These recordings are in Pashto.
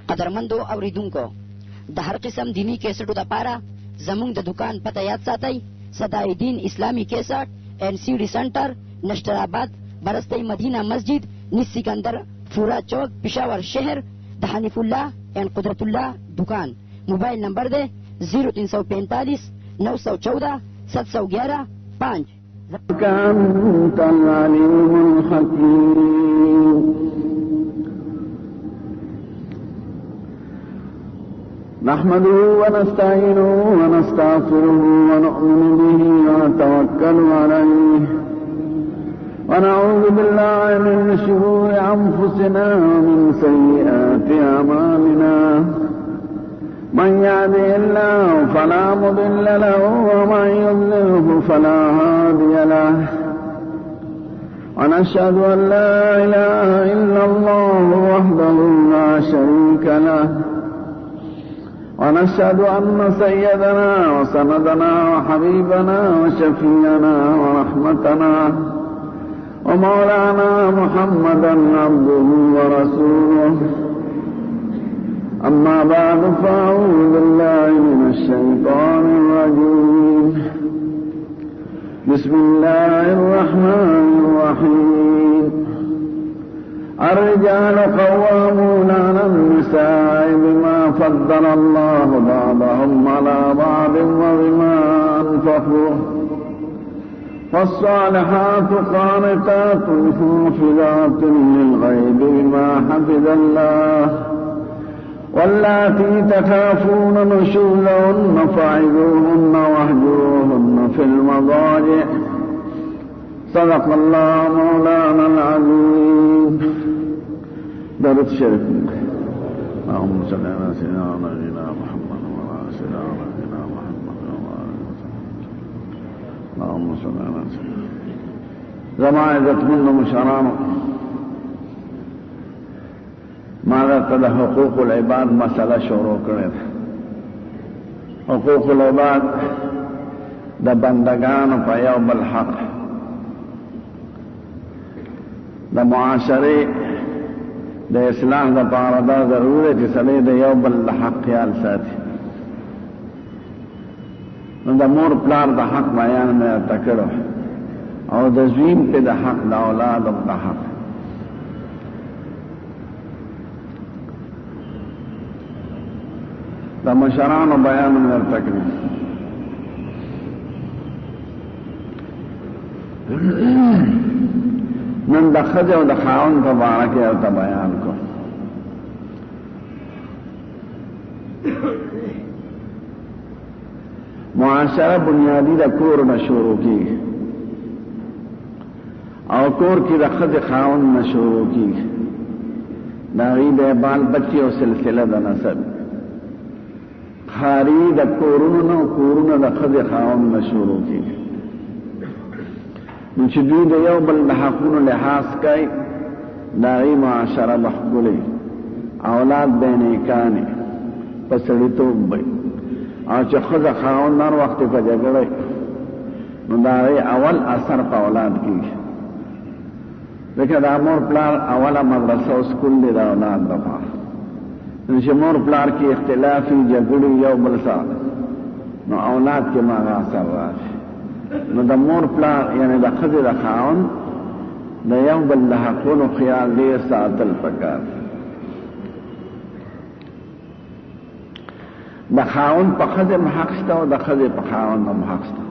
قدرمندو اوریدونکو د هر قسم دینی کیسټو د پاره زمونږ د دکان پته یاد ساتئ. صدای دین اسلامی کیسټ اینڈ سی ڈی سینٹر نشتر آباد برستی مدینہ مسجد نس سکندر فورا چوک پشاور شہر د حنیف اللہ اینڈ قدرت اللہ دکان. موبائل نمبر دے 0345 914 711 5. أنت العليم الحكيم. نحمده ونستعينه ونستغفره ونؤمن به ونتوكل عليه ونعوذ بالله من شرور أنفسنا ومن سيئات أعمالنا. من يهده الله فلا مضل له ومن يضلله فلا هادي له. ونشهد أن لا إله إلا الله وحده لا شريك له. ونشهد أن سيدنا وسندنا وحبيبنا وشفيعنا ورحمتنا ومولانا محمدا عبده ورسوله. أما بعد فأعوذ بالله من الشيطان الرجيم. بسم الله الرحمن الرحيم. الرجال قوامون على النساء بما فضل الله بعضهم على بعض وبما أنفقوا. فالصالحات قانتات حافظات للغيب بما حفظ الله. واللاتي تخافون نشوزهن فعظوهن واهجروهن في المضاجع. صدق الله مولانا العظيم. درود شريف. اللهم صل على سيدنا محمد وعلى سيدنا محمد اللهم صل على سيدنا زمانة من مشران ماذا قد حقوق العباد مسألة شروع کرد. حقوق العباد د بندگان په یو بل حق د معاشره د اصلاح د پاره دا ضروري چې سړی د یو بل حق خیال ساتي. نو د مور پلار د حق بیان مې تکړه او د زویم په د حق د اولاد د حق. د مشرانو بیان مې تکړه. نن د ښځې او د خاوند په باره کې ورته بیان کو. معاشره بنیادی د کور نه شروع کېږي او کور کې د ښځې خاوند نه شروع کېږي. د هغې د بال بچي او سلسله د نسب خاري د کورونو نه کورونه د ښځې خاوند نه شروع کېږي. نو چې دوی د یو بل د حقونو لحاظ کوي د هغې معاشره به ښکلې اولاد به یې نیکانې په سړیتوب به او چې ښځه خاوند هر وخت په جګړه نو د هغې اول اثر په اولاد کېږي. ځکه دا مور پلار اوله مدرسه او سکول دی د اولاد دپاره. نو چې مور پلار کې اختلافي جګړې یو بل سره نو اولاد کې هغه اثر راشي. نو د مور پلار یعنی د ښځې د خاوند د یو بل د حقونو خیال ډېر ساتل پکار. د خاوند په ښځې هم حق شته او د ښځې په خاوند هم حق شته.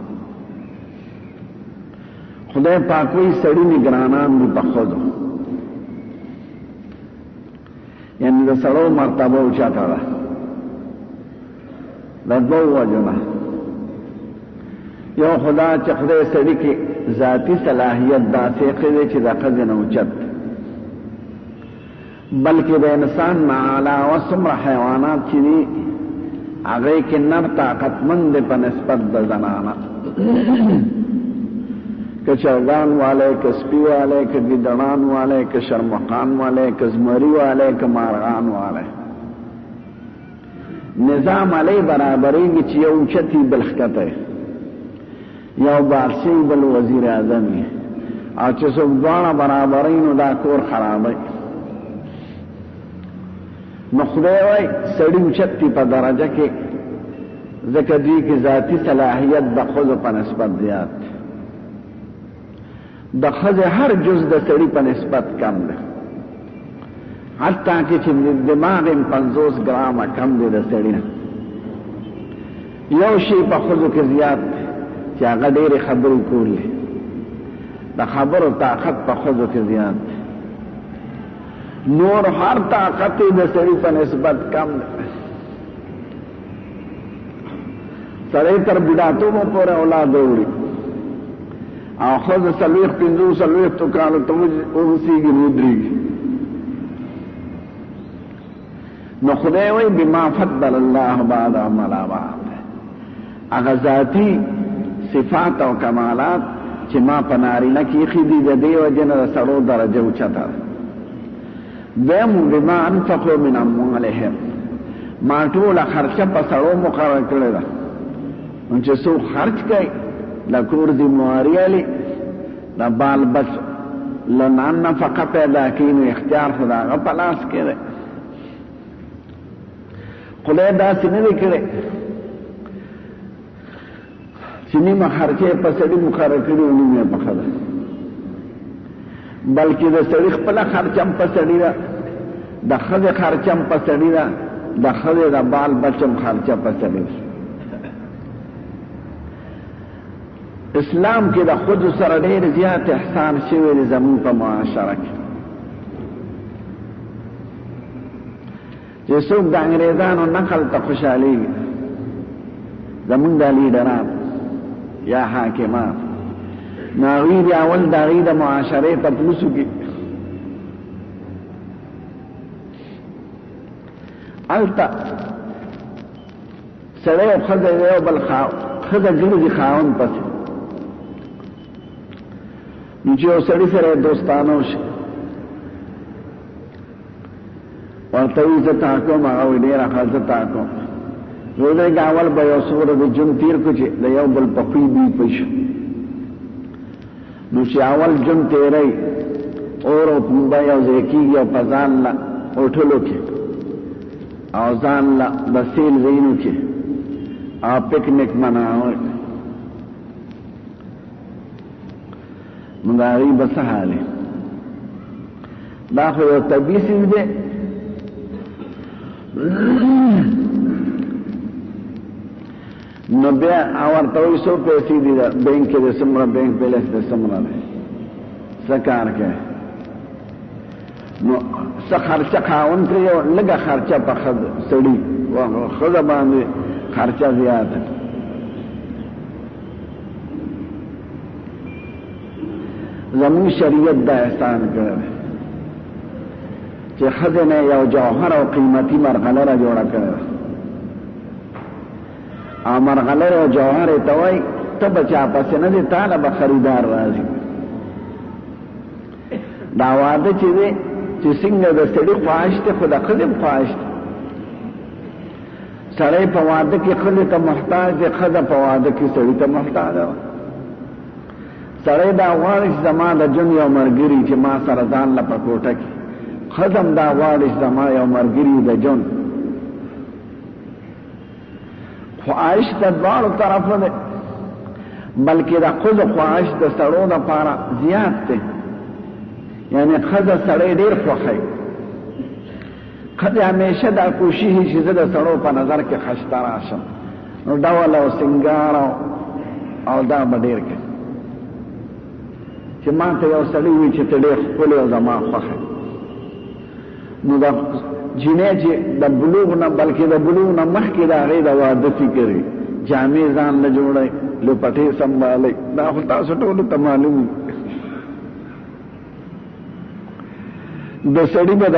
خدای پاک وایي سړي نګرانان دي په ښځو، یعنی د سړو مرتبه اوچته ده د دوو وجو نه. یو خدا چې خدای سړي کې ذاتي صلاحیت داسې کړی چې د ښځې نه اوچت، بلکې د انسان نه علاوه څومره حیوانات چې دي هغې کې نر طاقتمند دی په نسبت د زنانه. که چرګان والی، که سپي والی، که ګیدړان والی، که شرمقان والی، که زمري والی، که مارغان والی، نظام علی برابریږي چې یو اوچت وي بل ښکته یو بادشاهي بل وزیر اعظم وي، او چې څوک دواړه برابروي نو دا کور خرابوي. نو خدای وای سړی اوچت دي په درجه کې ځکه دوی کې ذاتي صلاحیت د ښځو په نسبت زیات دی د ښځې هر جز د سړي په نسبت کم دی حتی کې چې دماغ 50 ګرامه کم دی د سړي نه یو شی په ښځو کې زیات دی چې هغه ډېرې خبرې کولې د خبرو طاقت په ښځو کې زیات دی نور هر طاقت د سړي په نسبت کم دی سړی تر بوډاتوبه پورې اولاد وړي او ښځه 45 کالو ته ورسېږي نو ودرېږي نو خدای وایي بما فضل الله بعضهم علی بعض هغه ذاتي صفات او کمالات چې ما په نارینه کې ایښي دي د دې وجې نه د سړو درجه اوچته ده دویم بما انفقوا من اموالهم ما ټوله خرچه په سړو مقرره کړې ده نو چې څوک خرچ کوي د کور ذمواري علي د بال بچ له نفقه پیدا کوي نو اختیار خو د هغه په لاس کې دی خدای داسې نه دی کړی چې نیمه خرچه یې په سړي مقرره کړي او نیمه یې په ښځه بلکې د سړي خپله خرچه هم په سړي ده د ښځې خرچه هم په سړي ده د ښځې د بال بچ هم خرچه په سړي ده اسلام کې د خود سره ډېر زیات احسان شوی دی زموږ په معاشره کې چې څوک د انګریزانو نقل ته خوشحالېږي زموږ د لیډران یا حاکمان نو هغوی د اول د هغوی د معاشرې تپوس وکړي هلته سړی او ښځه یو بل ښځه ګرځي خاوند پسې نو چې یو سړي سره دوستانه وشي ورته وایي زه تا کوم هغه وایي ډېره ښه زه تا کوم ودرېږه اول به یو څو ورځې ژوند تېر کړو چې د یو بل په خوی بوی پوه شو نو چې اول ژوند تېروي اور او پنبه یو ځای کېږي او په ځان له هوټلو کې او ځان له د سیل ځایونو کې او پکنیک مناوي نو د هغوی به څه حال دا خو یو طبیعي څیز دی نو بیا ورته وایي څو پیسې دي بینک کې د څومره بینک بیلنس د څومره دی څه کار کوي نو څه خرچه خاوند کړي او لږه خرچه په سړي ښځه باندې خرچه زیاته زمون شریعت دا احسان کړی چې ښځې نه یو جوهر او قیمتي مرغلره جوړه کړې او مرغلره او جوهر یې ته وایي ته به چا پسې نه دی تا له به خریدار راځي دا واده چې دی چې څنګه د سړي خواهش دی خو د ښځې هم خواهش دی سړی په واده کې ښځې ته محتاج دی ښځه په واده کې سړي ته محتاج ده سړی دا غواړي چې زما د ژوند یو ملګري چې ما سره ځان له په کوټه کې ښځه هم دا غواړي چې زما یو ملګري د ژوند خواهش د دواړو طرفو دی بلکې د ښځو خواهش د سړو دپاره زیات دی یعنی ښځه سړی ډېر خوښوي ښځې همیشه دا کوشش چې زه د سړو په نظر کې ښایسته راشم نو ډول او سنګار او دا به ډېر کوي چې ما ته یو سړی وي چې ته ډېر ښکلی او زما خوښه نو د جینۍ چې د بلوغ نه بلکې د بلوغ نه مخکې د هغې د واده فکر وي جامې ځان نه جوړوي لپټې سنبالوي دا خو تاسو ټولو ته معلوم وي د سړي به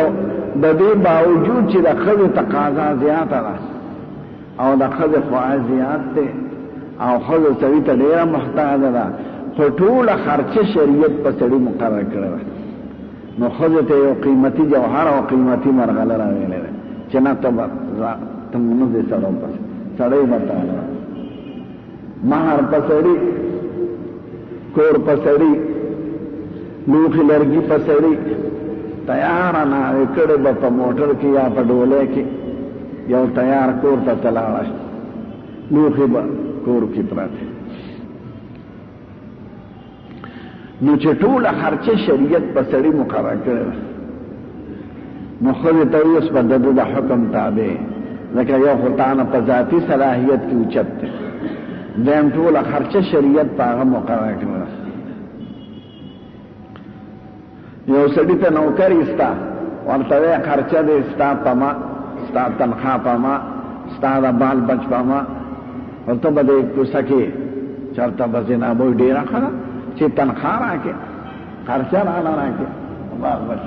د دې باوجود چې د ښځې تقاضا زیاته ده او د ښځې خواهش زیات دی او ښځه سړي ته ډېره محتاجه ده خو ټوله خرچه شریعت په سړي مقرر کړې ده نو ښځې ته یو قیمتي جوهر او قیمتي مرغله راویلې ده چې نه ته نه دې سړو پسې سړی به تاله مهر په سړي کور په سړي لوښي لرګي په سړي تیار ناوې کړې به په موټر کې یا په ډولۍ کې یو تیار کور ته تلاړه لوښي به کور کې پراته نو چې ټوله خرچه شریعت په سړي مقرره کړې ده نو ښځې ته اوس به د ده د حکم تابع ځکه یو خو تا نه په ذاتي صلاحیت کې اوچت دی دویم ټوله خرچه شریعت په هغه مقرره کړې ده یو سړي ته نوکري ستا ورته وایي خرچه دی ستا په ما ستا تنخوا په ما ستا د بال بچ په ما او ته به د کوڅه کې چېرته به زینابوی ډېره ښه ده چې تنخوا راکړې خرچه راله راکړې بال بچ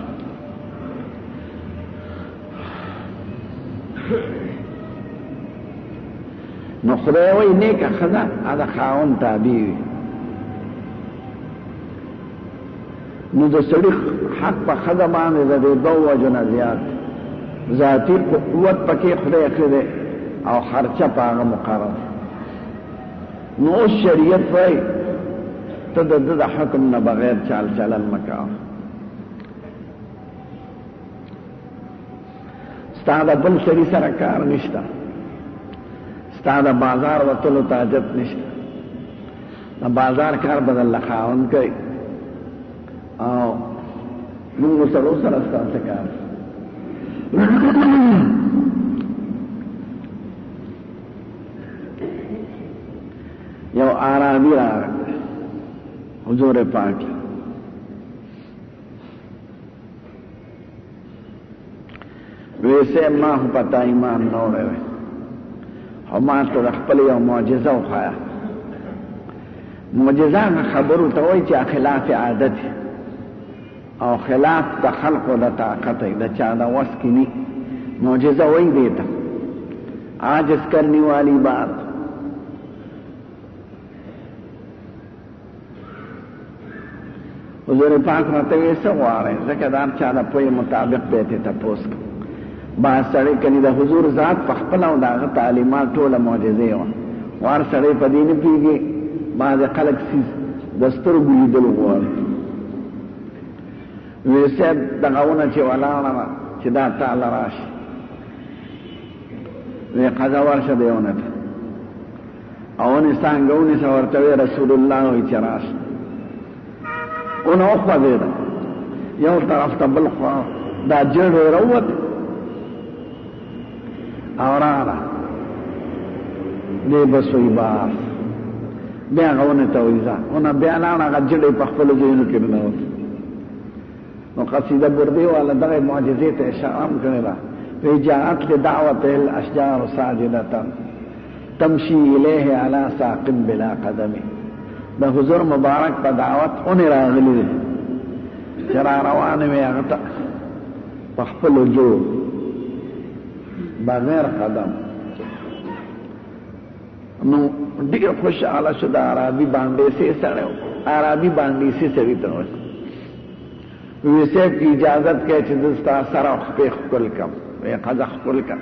نو خدای وایي نیکه ښځه هغه د خاوند تابع وي نو د سړي حق په ښځه باندې د دې دوو وجو نه زیات ذاتي قوت پکې خدای کړی دی او خرچه په هغه مقرر نو اوس شریعت وایي ته د ده د حکم نه بغیر چال چلن مه کوه ستا د بل سړي سره کار نشته ستا د بازار وتلو ته حاجت نشته د بازار کار به درله خاوند کوي او موږ سړو سره ستاسې کار یو عربي راغی حضور پاک ویسے ما خو پتا ایمان نه وړی او ما ته د خپل یو معجزه وښایه معجزه هغه خبرو ته وایي چې خلاف عادت او خلاف د خلقو د طاقت د چا د وس کې ني معجزه وایي دې ته عاجز کرنے والی بات حضور پاک راته وایي څه غواړئ ځکه د هر چا د پوهې مطابق به یې ترې تپوس کړم بعض سړی کني د حضور ذات په خپله او د هغه تعلیمات ټوله معجزې وه خو هر سړی په دې نه پوهېږي بعضې خلک د سترګو لیدلو غواړي وی صاحب دغه ونه چې ولاړه وه چې دا تاله راشي وی قضا ورشه دی ونه ته او ونې څانګه ونیسه ورته وی رسول الله وایي چې راشه ونه وخوځېده یو طرف ته بل خوا دا جړ راووت او راغله دی به سوی باس بیا هغه ونې ته وایي ځه ونه بیا لاړه هغه جړې په خپلو ځایونو کې ننوت نو قصیده بردی والا دغه معجزې ته اشاره هم کړې ده وی جاءت لدعوته الاشجار ساجدة تمشي الیه علی ساق بلا قدم د حضور مبارک په دعوت اونې راغلي دي چې را روانې وې هغه ته په خپلو جو بغیر قدم نو ډېر خوشحاله شو د عربي بانډې سړی عربي بانډې سړي ته وایي وی صاحب کی اجازت کې چې دستا سره خپې ښکل کړم وی ښځه ښکل کړه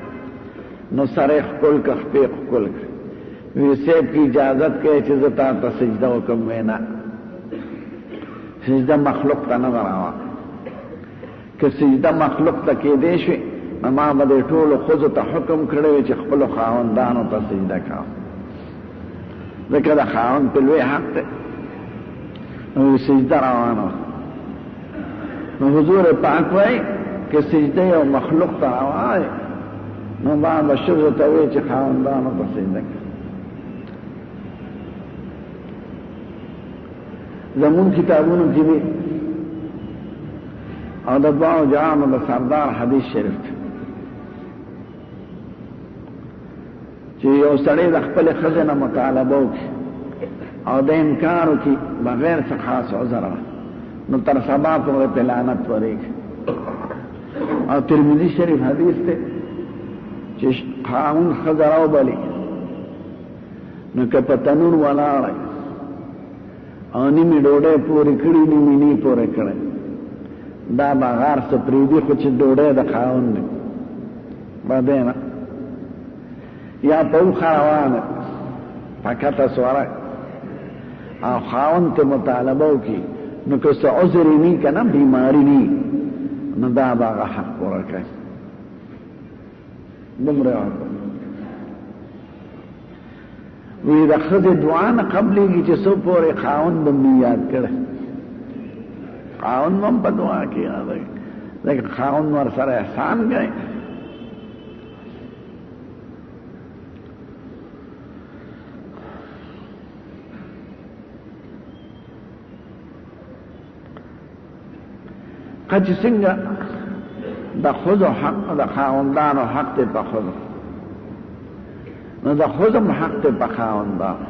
نو سره یې ښکل کړه خپې ښکل کړه وی صاحب کی اجازت کې چې زه تا ته سجده وکړم وی نه سجده مخلوق ته نه ده روا که سجده مخلوق ته کېدی شوې نو ما به دې ټولو ښځو ته حکم کړی وی چې خپلو خاوندانو ته سجده کوه ځکه د خاوند په لوی حق دی نو سجده روانه وه نو حضور پاک وای که سجده یو مخلوق ته روای نو ما به ښځو ته وایي چې خاوندانو ته سجده کوي زمون کتابونو کې دي او د دعا جهانو د سردار حدیث شریف چې یو سړی د خپلې ښځې نه مطالبه وکړي او د انکار وکړي بغیر څه خاص عذر نو تر سبا پورې په لعنت ورېږي او ترمذي شریف حدیث دی چې خاوند ښځه راوبلي نو که په تنور ولاړی او نیمې ډوډۍ پورې کړي نیمې نه پورې کړی دا به غار څه پرېږدي خو چې ډوډۍ د خاوند دی بدی نه یا په اوښه روانه پکته سوری او خاوند ته مطالبه وکړي نو که څه عذر یې نه که نه بیماري نه نو دا هغه حق پوره کوي دومره وی د ښځې دعا نه قبلېږي چې څو پورې خاوند به مې یاد کړی خاوند هم په دعا کې یادوي لیکن خاوند ورسره احسان کوي که چې څنګه د ښځو حق د خاوندانو حق دی په ښځو نو د ښځو هم حق دی په خاوندانو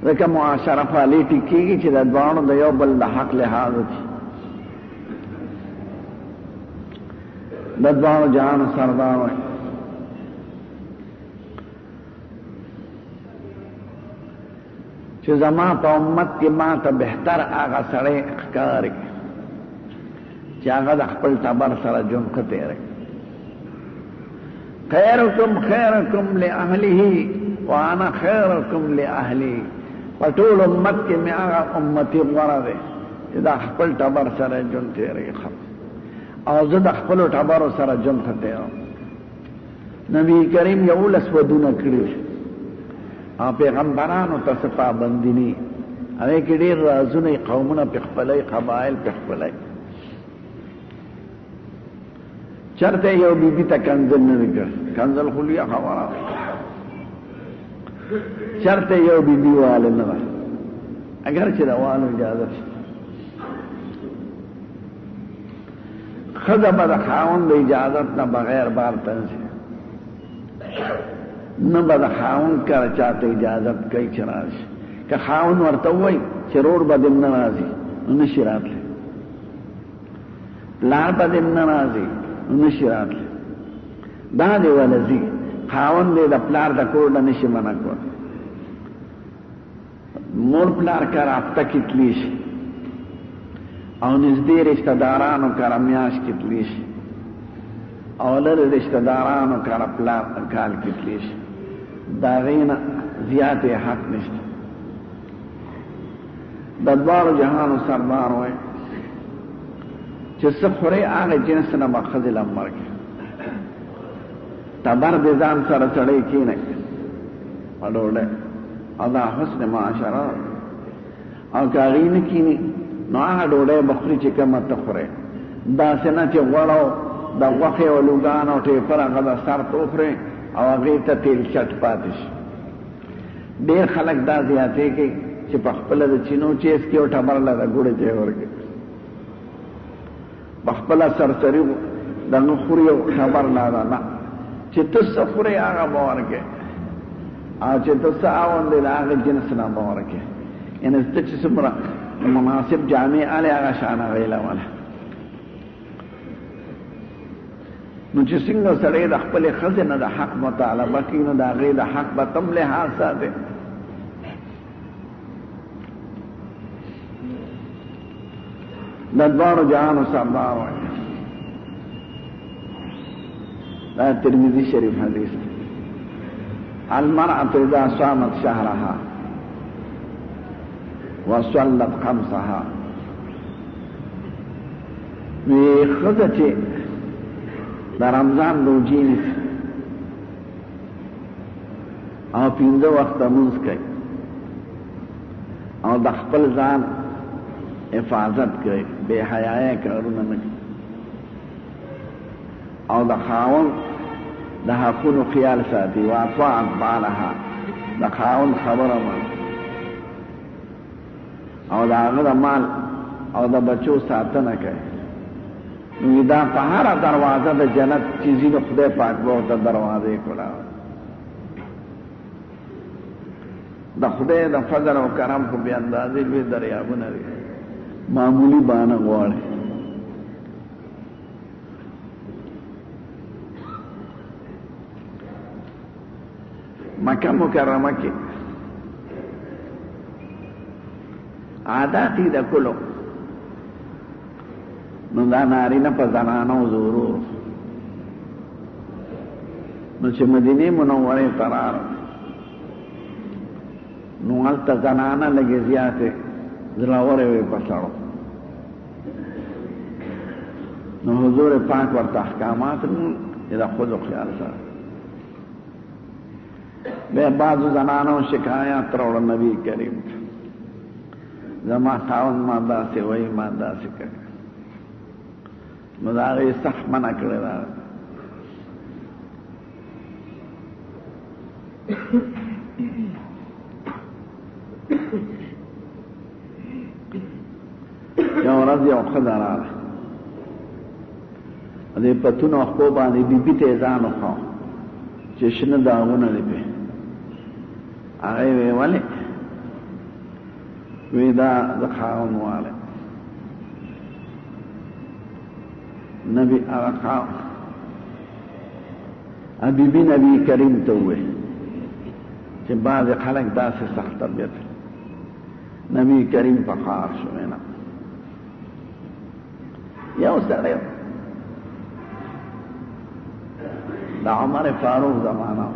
ځکه معاشره فعالي ټیکېږي چې د دواړو د یو بل د حق لحاظ وکړي د دواړو جهانو سردار وي چې زما په امت کې ما ته بهتر هغه سړی ښکاري چې هغه د خپل ټبر سره ژوند ښه تېروي خیرکم خیرکم لاهله وانا خیرکم لاهلی په ټول امت کې مې هغه امتي غوره دی چې د خپل ټبر سره ژوند تېروي او زه د خپلو ټبرو سره ژوند ښه تېروم نبي کریم 11 ودونه کړي او پیغمبرانو ته څه پابندي نه هغې کې ډېر رازونه قومونه پې خپلوي قبایل پې خپلوي چرته یو بیبي ته کنځل نه دی کړی کنځل خو لویه خبره چرته یو بیبي واله نه ده اگر چې د والو اجازه شي ښځه به د خاوند د اجازت نه بغیر بار ته نه شي نه به د خاوند کله چاته اجازت کوي چې راشي که خاوند ورته ووایي چې رور به دې نه راځي نو نشي راتلی پلار به دې نه راځي نو نشي راتلی دا دې وله ځي خاوند دې د پلار د کور نه نشي منع کولی مور پلار که رابطه کې تلی شي او نږدې رشته دارانو کره میاشت کې تلی شي او لرې رشته دارانو کره پلار کال کې تلی شي د هغې نه زیات یې حق نشته د دواړو جهانو سردار وایي چې څه خورې هغه جنس نه به ښځې له مړ کړي ټبر دې ځان سره سړی کښېنوي په ډوډۍ او دا حسن معاشره او که هغې نه کښېني نو هغه ډوډۍ به خوري چې کومه ته خورې داسې نه چې غوړ او د غوښې او لوګان او ټیپر هغه د سر ته وخورې او هغې ته تیل چټ پاتې شي ډېر خلک دا زیاتې کوي چې په خپله د چینو چیز کې او ټبر له د ګوړې ځای ورکوي په خپله سرسري دغه خوري او ټبر لا ده نه چې ته څه خورې هغه به ورکوې او چې ته څه اغوندې د هغې جنس نه به ورکوې یعنې ته چې څومره مناسب جامې الې هغه شان هغې لوله نو چې څنګه سړی د خپلې ښځې نه د حق مطالبه کوي نو د هغې د حق به تم لحاظ ساتي د دواړو جهانو سردار وایي دا ترمذي شریف حدیث دی المرأة اذا صامت شهرها وصلت خمسها وی ښځه چې د رمضان روجې نیسي او 5 وخته لمونځ کوي او د خپل ځان حفاظت کوي بې حیایه کارونه نه کوي او د خاوند د حقونو خیال ساتي واطاعت بعلها د خاوند خبره مني او د هغه د مال او د بچو ساتنه کوي نو دا په هره دروازه د جنت چې ځینو خدای پاک به ورته دروازې کړه د خدای د فضل او کرم خو بې اندازې لوی دریابونه دي معمولي بانه غواړي مکه مکرمه کې عادات د کلو نو دا نارینه په زنانو ضرور نو چې مدینه منورې ته راغلل نو هلته زنانه لږې زیاتې زلاوره وی پسړو نو حضور پاک ورته احکامات دا خود خیال سره بے بعضو زنانو شکایات روڑ نبی کریم زما خاون ما داسې وای ما داسې کوي نو د هغې سخت منع کړی دا یو ورځ یو ښځه راغله د پتونو خپو باندې بیبي ته یې ځان وښاو چې شنه داغونه دي پې هغې وی ولې وی دا د خاون والی نبی هغه خاون بیبي نبی کریم ته وویل چې بعضې خلک داسې سخت طبیعت نبی کریم په خار شو نه یو سړی د عمر فاروق زمانه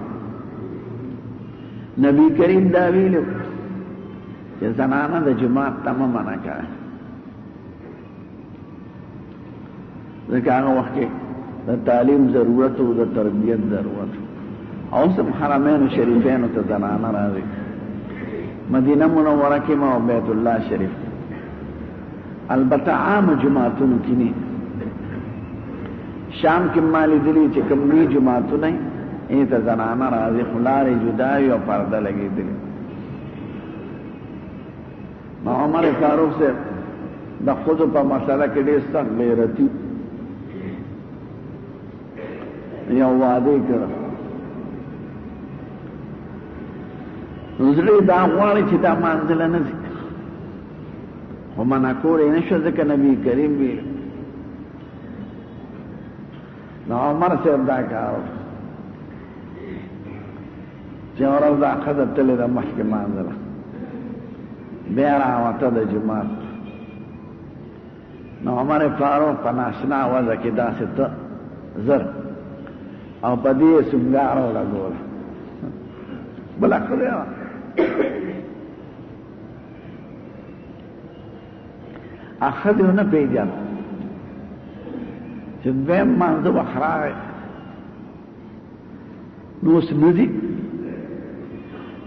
نبی کریم دا ویلو چې زنانه د جماعت ته مه منع کوه ځکه هغه وخت کې د تعلیم ضرورت او د تربیت ضرورت اوس هم حرمینو شریفینو ته زنانه راځي مدینه منوره کې او بیت الله شریف البته عام جماعتونو کې نه شام کې مالی دلی چې کوم نی جماعتونه یې ته زنانه راځي خو لارې جدایي او پرده لګېدلې نو عمر فاروق صاحب د ښځو په مسله کې ډېر سخت غیرتي یو وعده یې کړه نو زړه یې دا غواړي چې دا مانځله نه ځي خو منع کول یې نه شو ځکه نبي کریم ویل نو عمر صاحب دا کار چې ورځ دا ښځه تلې ده مخکې مانځله بیا راوته د جومات نو عمر فاروق په ناشنا وضع کې داسې ته زر او په دې یې سونګاره ولګوله بله ښځه وه ښځې ونه پېژانده چې دویم مانځه وخت راغی نو اوس نه ځي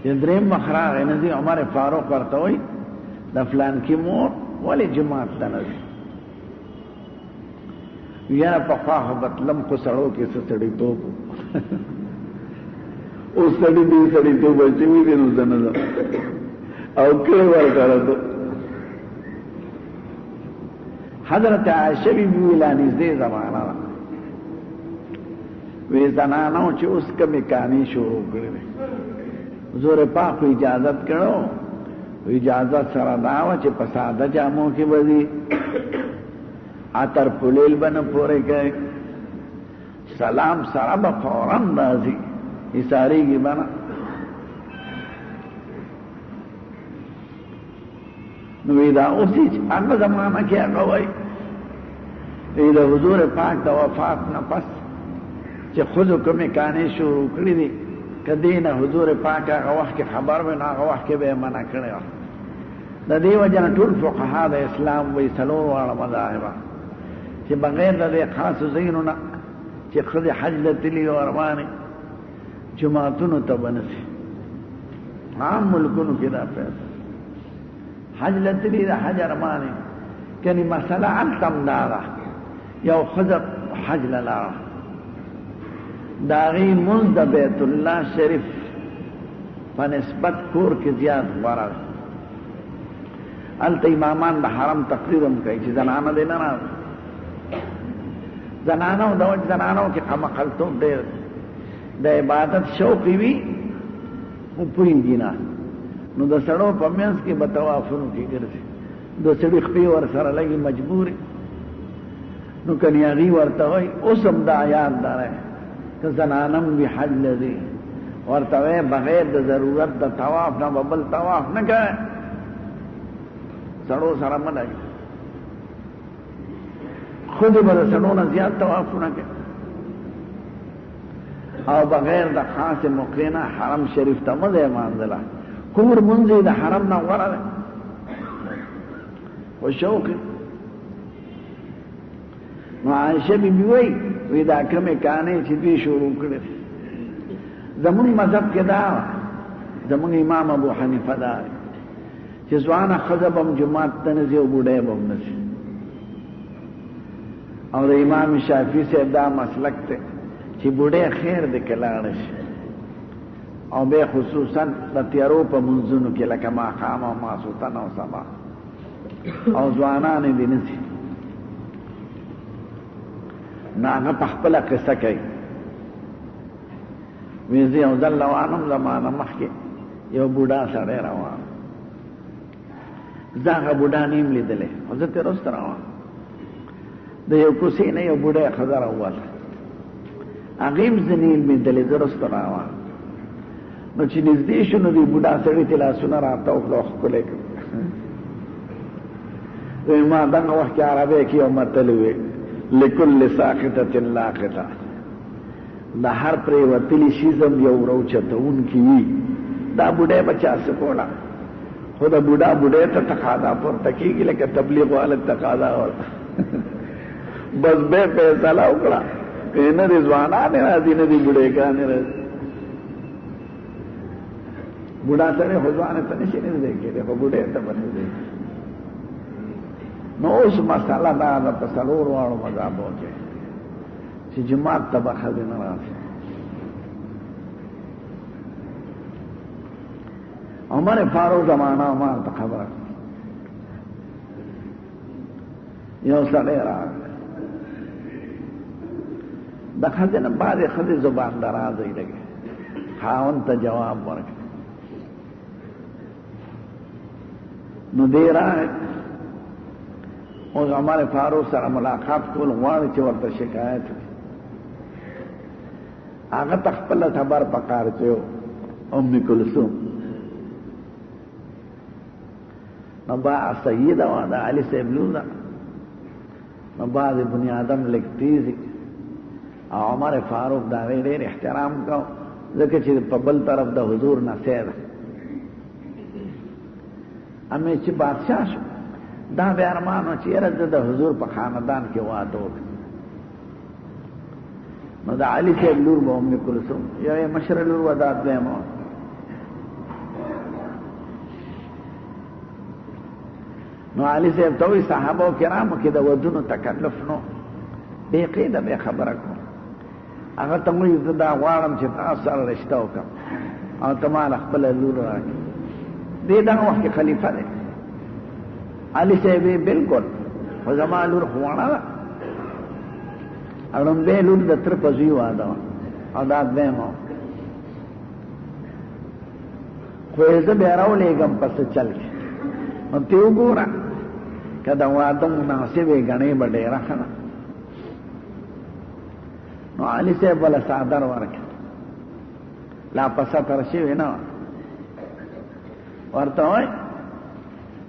چې درېیم وخت راغی نه ځي عمر فاروق ورته وایي د فلانکي مور ولې جومات ته نه ځي یاره پخوا خو به تلم خو سړو کې څه سړیتوب اوس سړي دې سړیتوب شوي دی نو زه نه ځم او کړی ورکړه ته حضرت عائشہ بی بی ویلا نږدې زمانه ده وی زنانو چې اوس کمې کانې شروع کړې وې حضور پاک اجازت کړو اجازت سره دا وه چې په ساده جامو کې به ځي عطر پلیل به نه پورې کوي سلام سره به فورا راځي ایسارېږي به نه نو وی دا اوس چې هغه زمانه کې هغه وایي د حضور پاک د وفات نه پس چې ښځو کومې کانې شروع کړي دي که دې نه حضور پاک هغه وخت کې خبر وي نو هغه وخت کې به یې منع کړې وه د دې وجه نه ټول فقها د اسلام وایي څلور واړه مذاهبه چې بغیر د دې خاصو ځایونو نه چې ښځې حج له تلي او روانې جوماتونو ته به نه ځي عام ملکونو کې دا پیدا حج لتلی دا حج ارمانی کنی مسئلہ علتم دارا یو خضر حج للارا داغی منز دا بیت اللہ شریف فنسبت کور کی زیاد غورا علت امامان دا حرم تقریرم کئی چی زنانا دینا نا زنانو دا وجه زنانو کی قمقلتوب دیر دا عبادت شوقی وی پوئی جینا نو د سړو په منځ کې به طوافونو کې ګرځي د سړي خپې ورسره لږې مجبورې نو کنې هغې ورته وایي اوس هم دا یاد داره که زنانم وي حج لري ورته وایي بغیر د ضرورت د طواف نه به بل طواف نه کوي سړو سره مه لګي ښځې به د سړو نه زیات طوافونه کوي او بغیر د خاصې موقع نه حرم شریف ته مه ځی مانځله کور منځ د حرم نه غوره دی خو شوق نو عائشہ بی بی وی دا کمې کانې چې دوی شروع کړې زمونږ مذهب کې دا زمونږ امام ابو حنیفه دا چې ځوانه ښځه به هم جومات ته نه ځي او بوډۍ به هم نه ځي او د امام شافعي صاحب دا مسلک دی چې بوډۍ خیر دی که لاړه شي او بیا خصوصا د تیارو په منځونو کې لکه ماښام او ماسخوتن او سبا او ځوانان یې دې نه ځي نو هغه په خپله قصه کوي وی زه یو ځل روانم زمانه مخکې یو بوډا سړی روان زه هغه بوډا نه یم لیدلی خو زه ترې وروسته روان د یو کوڅې نه یو بوډۍ ښځه راووته هغې هم زه نه یم لیدلی زه وروسته روان نو چې نږدې شو نو دې بوډا سړي ته لاسونه راتاو کړه او ښکلی کړه وی ما دغه وخت کې عربۍ کې یو متل وی لکل ساقطة لاقطة د هر پرېوتلي شي زم یو راوچتونکي وي دا بوډۍ به چا څه کوله خو د بوډا بوډۍ ته تقاضا پورته کېږي لکه تبلیغ والا تقاضا ورته بس بیا فیصله وکړه که نه دې ځوانانې راځي نه دې بوډېګانې راځي بوډا سړی خو ځوانې ته نشي نږدې کېدی خو بوډۍ ته به نږدې نو اوس مسله دا ده په څلور واړو مذهبو کې چې جماعت ته به ښځې نه راشي عمر فاروق زمانه عمر ته خبره یو سړی راغی د ښځې نه بعضې ښځې زبان درازه یې لګي خاوند ته جواب ورکړي نو دی راغی اوس عمر فاروق سره ملاقات کول غواړي چې ورته شکایت وکړي هغه ته خپله خبر پکار چې ام کلثوم نو با سیده وه د علي صاحب لور ده نو بعض بني آدم لږ تیزي او عمر فاروق د هغې ډېر احترام کو ځکه چې په بل طرف د حضور نسی ده امې چې بادشاه شو دا بیا ارمان و چې یاره زه د حضور په خاندان کې واده وکړم نو د علي صاحب لور به ام کلثوم یو یې مشره لور وه دا دویمه وه نو علي صاحب ته وایي صحابه کرامو کې د ودونو تکلف نو بې قیده بې خبره کړو هغه ته وایي زه دا غواړم چې تاسو سره رشته وکړم او ته ماله خپله لور راکړي دې دغه وخت کې خلیفه دی علي صاحب یې بلکل خو زما لور خو وړه ده او لومبۍ لور د تره په زوی واده وه او دا دویمه وه خو یې زه بیا راولېږم په څه چل کې نو ته وګوره که د واده مناسبې ګڼې به ډېره ښه ده نو علي صاحب وله څادر ورکړه لا په سطر شوې نه وه ورته وایي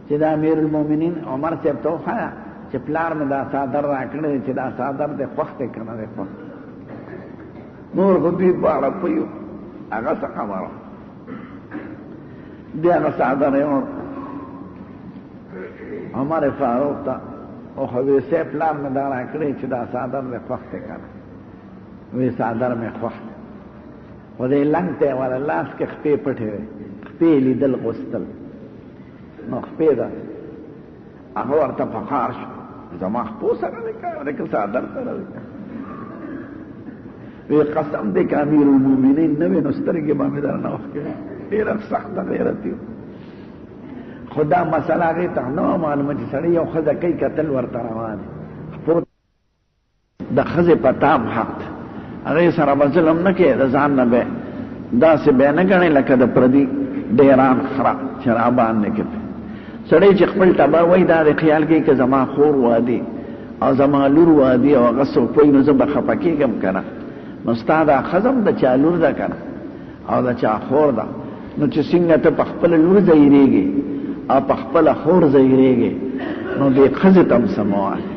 چې دا امیر المؤمنین عمر صاحب ته وښایه چې پلار مې دا څادر راکړی دی چې دا څادر دی خوښ دی که نه دی خوښ نور خو دوی دواړه پویو هغه څه خبره دی هغه څادر یې عمر فاروق ته وښوي صاحب پلار مې دا راکړی چې دا څادر دی خوښ دی که نه وی څادر مې خوښ دی خو دی لنګ ته یې وله لاس کې خپې پټې وې خپې یې لیدل غوستل نو خپې ده هغه ورته فخار شو زما خپو سره دی که که څادر سره دی وی قسم دی که امیر المؤمنین نه وې نو سترګې به مې درنه وښکې ډېره سخته غیرتي خو دا مسله هغې ته نه وه معلومه چې سړی یو ښځه کوي کتل ورته روان خپو د ښځې په تام حق ده هغې سره به ظلم نه کوې د ځان نه به داسې بیا نه ګڼې لکه د پردي ډیران خره چې راباندې کې سړی چې خپل ټبر وایي دا د خیال کوي که زما خور وادي او زما لور وادي او هغه څوک وایي نو زه به خفه کېږم که نه نو ستا دا ښځه هم د چا لور ده که نه او د چا خور ده نو چې څنګه ته په خپله لور ځایرېږې او په خپله خور ځایرېږې نو دې ښځې ته هم څه مه وایه